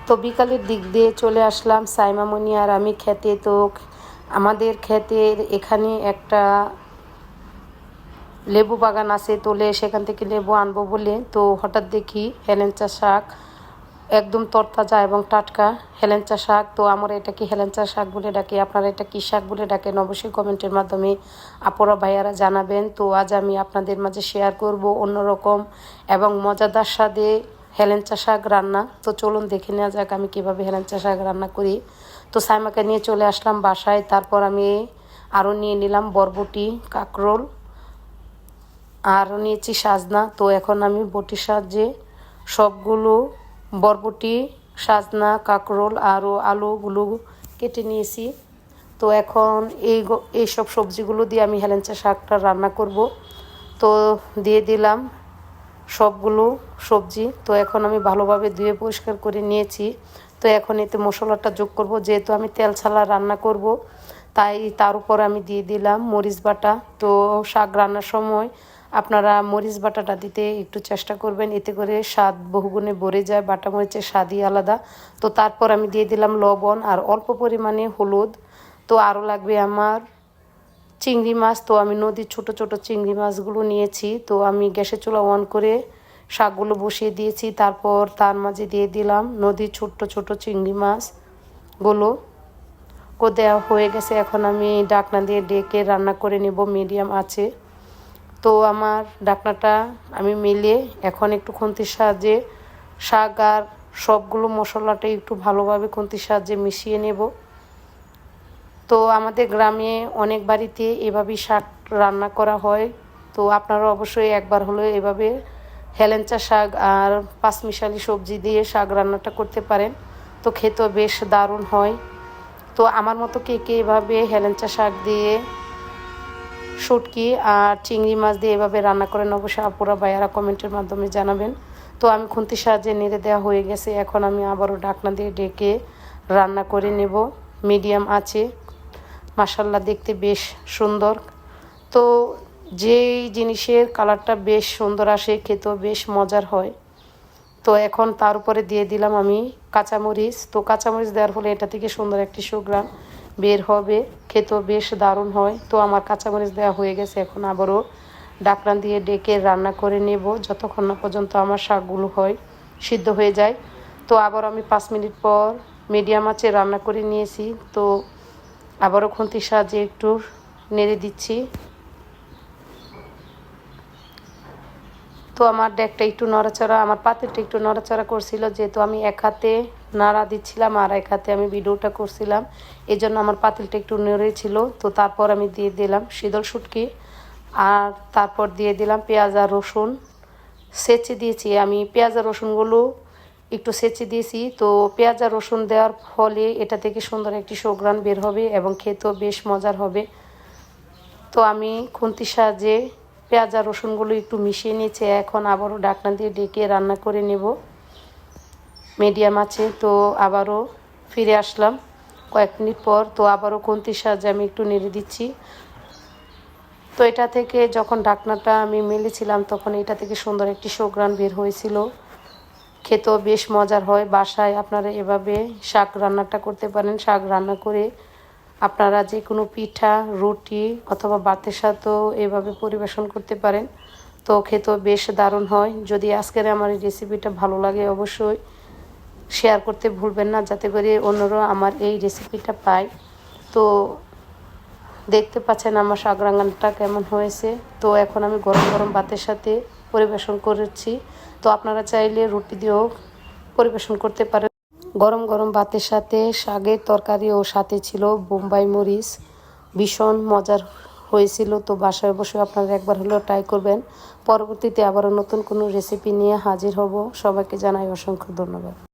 তো বিকালের দিক দিয়ে চলে আসলাম সাইমামণি আর আমি খেতে। তো আমাদের ক্ষেতের এখানে একটা লেবু বাগান আছে, তোলে সেখান থেকে লেবু আনবো বলে তো হঠাৎ দেখি হেলেঞ্চা শাক, একদম তরতাজা এবং টাটকা হেলেঞ্চা শাক। তো আমরা এটাকে হেলেঞ্চা শাক বলে ডাকি, আপনারা এটা কী শাক বলে ডাকেন অবশ্যই কমেন্টের মাধ্যমে আপুরা ভাইয়ারা জানাবেন। তো আজ আমি আপনাদের মাঝে শেয়ার করব অন্যরকম এবং মজাদার স্বাদে হেলেঞ্চা শাক রান্না। তো চলুন দেখে নেওয়া যাক আমি কীভাবে হেলেঞ্চা শাক রান্না করি। তো সাইমাকে নিয়ে চলে আসলাম বাসায়। তারপর আমি আরও নিয়ে নিলাম বরবটি, কাঁকরোল, আর নিয়েছি সাজনা। তো এখন আমি বটির সাহায্যে সবগুলো বরবটি, সাজনা, কাঁকরোল আরও আলুগুলো কেটে নিয়েছি। তো এখন এইসব সবজিগুলো দিয়ে আমি হেলেঞ্চা শাকটা রান্না করব। তো দিয়ে দিলাম সবগুলো সবজি। তো এখন আমি ভালোভাবে ধুয়ে পরিষ্কার করে নিয়েছি। তো এখন এতে মশলাটা যোগ করব, যেহেতু আমি তেল ছাড়া রান্না করব তাই তার উপর আমি দিয়ে দিলাম মরিচ বাটা। তো শাক রান্নার সময় আপনারা মরিচ বাটাটা দিতে একটু চেষ্টা করবেন, এতে করে স্বাদ বহুগুণে ভরে যায়, বাটা মরিচের স্বাদই আলাদা। তো তারপর আমি দিয়ে দিলাম লবণ আর অল্প পরিমাণে হলুদ। তো আরও লাগবে আমার চিংড়ি মাছ। তো আমি নদীর ছোট ছোট চিংড়ি মাছগুলো নিয়েছি। তো আমি গ্যাসের চুলা অন করে শাকগুলো বসিয়ে দিয়েছি। তারপর তার মাঝে দিয়ে দিলাম নদীর ছোট্ট ছোট চিংড়ি মাছগুলো দেওয়া হয়ে গেছে। এখন আমি ঢাকনা দিয়ে ডেকে রান্না করে নেব মিডিয়াম আছে। তো আমার ঢাকনাটা আমি মিলিয়ে এখন একটু খুন্তির সাহায্যে শাক আর সবগুলো মশলাটা একটু ভালোভাবে খুন্তির সাহায্যে মিশিয়ে নেব। তো আমাদের গ্রামে অনেক বাড়িতে এভাবেই শাক রান্না করা হয়। তো আপনারা অবশ্যই একবার হলেও এভাবে হেলেঞ্চা শাক আর পাঁচমিশালি সবজি দিয়ে শাক রান্নাটা করতে পারেন। তো খেতেও বেশ দারুণ হয়। তো আমার মতো কে কে এভাবে হেলেঞ্চা শাক দিয়ে, শুটকি আর চিংড়ি মাছ দিয়ে এভাবে রান্না করেন অবশ্যই আপুরা ভাইয়ারা কমেন্টের মাধ্যমে জানাবেন। তো আমি খুন্তির সাহায্যে নেড়ে দেওয়া হয়ে গেছে। এখন আমি আবারও ঢাকনা দিয়ে ডেকে রান্না করে নেব মিডিয়াম আছে। মাশাল্লাহ দেখতে বেশ সুন্দর। তো যেই জিনিসের কালারটা বেশ সুন্দর আসে খেতেও বেশ মজার হয়। তো এখন তার উপরে দিয়ে দিলাম আমি কাঁচামরিচ। তো কাঁচামরিচ দেওয়ার ফলে এটা থেকে সুন্দর একটি সুঘ্রাণ বের হবে, খেতেও বেশ দারুণ হয়। তো আমার কাঁচামরিচ দেওয়া হয়ে গেছে। এখন আবারও ঢাকনা দিয়ে ডেকে রান্না করে নেব যতক্ষণ না পর্যন্ত আমার শাকগুলো সিদ্ধ হয়ে যায়। তো আবার আমি 5 মিনিট পর মিডিয়াম আঁচে রান্না করে নিয়েছি। তো আবারও খুন্তির সাহায্যে একটু নেড়ে দিচ্ছি। তো আমার ডেকটা একটু নড়াচড়া, আমার পাতিলটা একটু নড়াচড়া করছিল, যেহেতু আমি এক হাতে নাড়া দিচ্ছিলাম আর এক হাতে আমি ভিডিওটা করছিলাম, এই জন্য আমার পাতিলটা একটু নেড়েছিল। তো তারপর আমি দিয়ে দিলাম শীতল শুটকি আর তারপর দিয়ে দিলাম পেঁয়াজ আর রসুন ছেঁচে দিয়েছি। আমি পেঁয়াজ আর রসুনগুলো একটু ছেঁচে দিয়েছি। তো পেঁয়াজ আর রসুন দেওয়ার ফলে এটা থেকে সুন্দর একটি সুঘ্রাণ বের হবে এবং খেতেও বেশ মজার হবে। তো আমি খুন্তির সাহায্যে পেঁয়াজ আর রসুনগুলো একটু মিশিয়ে নিয়েছি। এখন আবারও ঢাকনা দিয়ে ডেকে রান্না করে নেব মিডিয়াম আছে। তো আবারও ফিরে আসলাম কয়েক মিনিট পর। তো আবারও খুন্তির সাহায্যে আমি একটু নেড়ে দিচ্ছি। তো এটা থেকে যখন ঢাকনাটা আমি মেলেছিলাম তখন এটা থেকে সুন্দর একটি সুঘ্রাণ বের হয়েছিল, খেতেও বেশ মজার হয়। বাসায় আপনারা এভাবে শাক রান্নাটা করতে পারেন। শাক রান্না করে আপনারা যে কোনো পিঠা, রুটি অথবা ভাতের সাথেও এভাবে পরিবেশন করতে পারেন। তো খেতেও বেশ দারুণ হয়। যদি আজকের আমার এই রেসিপিটা ভালো লাগে অবশ্যই শেয়ার করতে ভুলবেন না, যাতে করে অন্যরা আমার এই রেসিপিটা পায়। তো দেখতে পাচ্ছেন আমার শাক রান্নাটা কেমন হয়েছে। তো এখন আমি গরম গরম ভাতের সাথে পরিবেশন করেছি। তো আপনারা চাইলে রুটি দিয়েও পরিবেশন করতে পারেন। গরম গরম ভাতের সাথে শাকের তরকারি ও সাথে ছিল বোম্বাই মরিচ, ভীষণ মজার হয়েছিল। তো বাসায় অবশ্যই আপনারা একবার হলেও ট্রাই করবেন। পরবর্তীতে আবারও নতুন কোনো রেসিপি নিয়ে হাজির হব। সবাইকে জানাই অসংখ্য ধন্যবাদ।